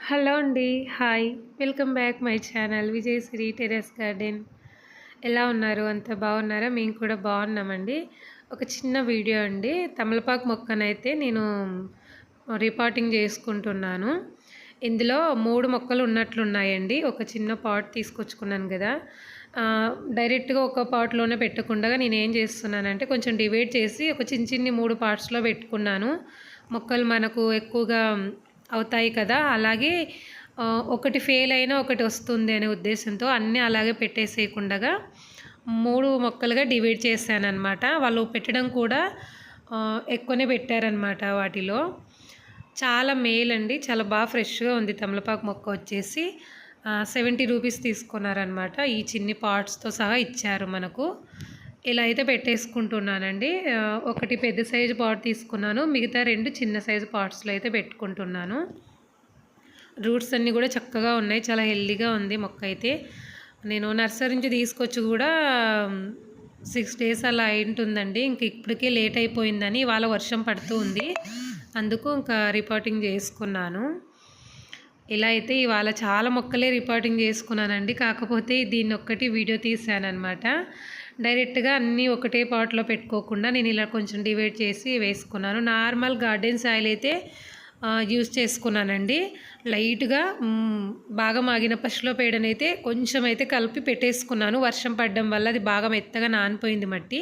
Hello అండి. Hi. Welcome back my channel Vijayashri terrace garden. ఎలా ఉన్నారు? అంతా బాగున్నారా? మేము కూడా బాగున్నామండి. ఒక చిన్న వీడియో అండి. తమలపాకు మొక్కనైతే నేను రిపాటింగ్ చేసుకుంటున్నాను. ఇందులో 3 మొక్కలు ఉన్నట్లున్నాయండి. ఒక చిన్న పాట్ తీసుకొచ్చుకున్నాను కదా! డైరెక్ట్‌గా ఒక పాట్‌లోనే పెట్టకుండా నేనేం చేస్తున్నానంటే కొంచెం డివైడ్ చేసి ఒక చిన్ని 3 పార్ట్స్‌లో పెట్టుకున్నాను. మొక్కలు మనకు ఎక్కువగా అవుతాయి కదా! అలాగే ఒకటి ఫెయిల్ అయినా ఒకటి వస్తుంది అనే ఉద్దేశంతో అన్నీ అలాగే పెట్టేసేయకుండగా 3 మొక్కలుగా డివైడ్ చేశాననమాట. వాళ్ళు పెట్టడం కూడా ఎక్కువనే పెట్టారనమాట వాటిలో. చాలా మేలండి. చాలా ఫ్రెష్‌గా ఉంది తమలపాకు మొక్క వచ్చేసి. 70 రూపీస్ తీసుకున్నారనమాట. ఈ చిన్ని పాట్స్‌తో సహా ఇచ్చారు మనకు. ఇలా అయితే పెట్టేసుకుంటున్నానండి. ఒకటి పెద్ద సైజు పాట్ తీసుకున్నాను. మిగతా 2 చిన్న సైజు పాట్స్‌లో అయితే పెట్టుకుంటున్నాను. రూట్స్ అన్నీ కూడా చక్కగా ఉన్నాయి. చాలా హెల్తీగా ఉంది మొక్క అయితే. నేను నర్సరీ నుంచి తీసుకొచ్చి కూడా 6 డేస్ అలా అయింటుందండి. ఇంక ఇప్పటికే లేట్ అయిపోయిందని ఇవాళ వర్షం పడుతూ ఉంది. అందుకు ఇంకా రిపోర్టింగ్ చేసుకున్నాను. ఇలా అయితే ఇవాళ చాలా మొక్కలే రిపోర్టింగ్ చేసుకున్నానండి. కాకపోతే దీన్ని ఒక్కటి వీడియో తీసాననమాట. డైరెక్ట్‌గా అన్నీ ఒకటే పాట్లో పెట్టుకోకుండా నేను ఇలా కొంచెం డివైడ్ చేసి వేసుకున్నాను. నార్మల్ గార్డెన్ సాయిల్ అయితే యూజ్ చేసుకున్నానండి. లైట్‌గా బాగా మాగిన పసులో పేడనైతే కొంచెం అయితే కలిపి పెట్టేసుకున్నాను. వర్షం పడడం వల్ల అది బాగా మెత్తగా నానిపోయింది మట్టి.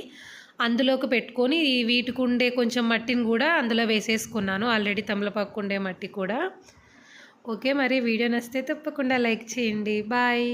అందులోకి పెట్టుకొని వీటికి ఉండే కొంచెం మట్టిని కూడా అందులో వేసేసుకున్నాను. ఆల్రెడీ తమలపాకు ఉండే మట్టి కూడా. ఓకే. మరి వీడియో నచ్చితే తప్పకుండా లైక్ చేయండి. బాయ్.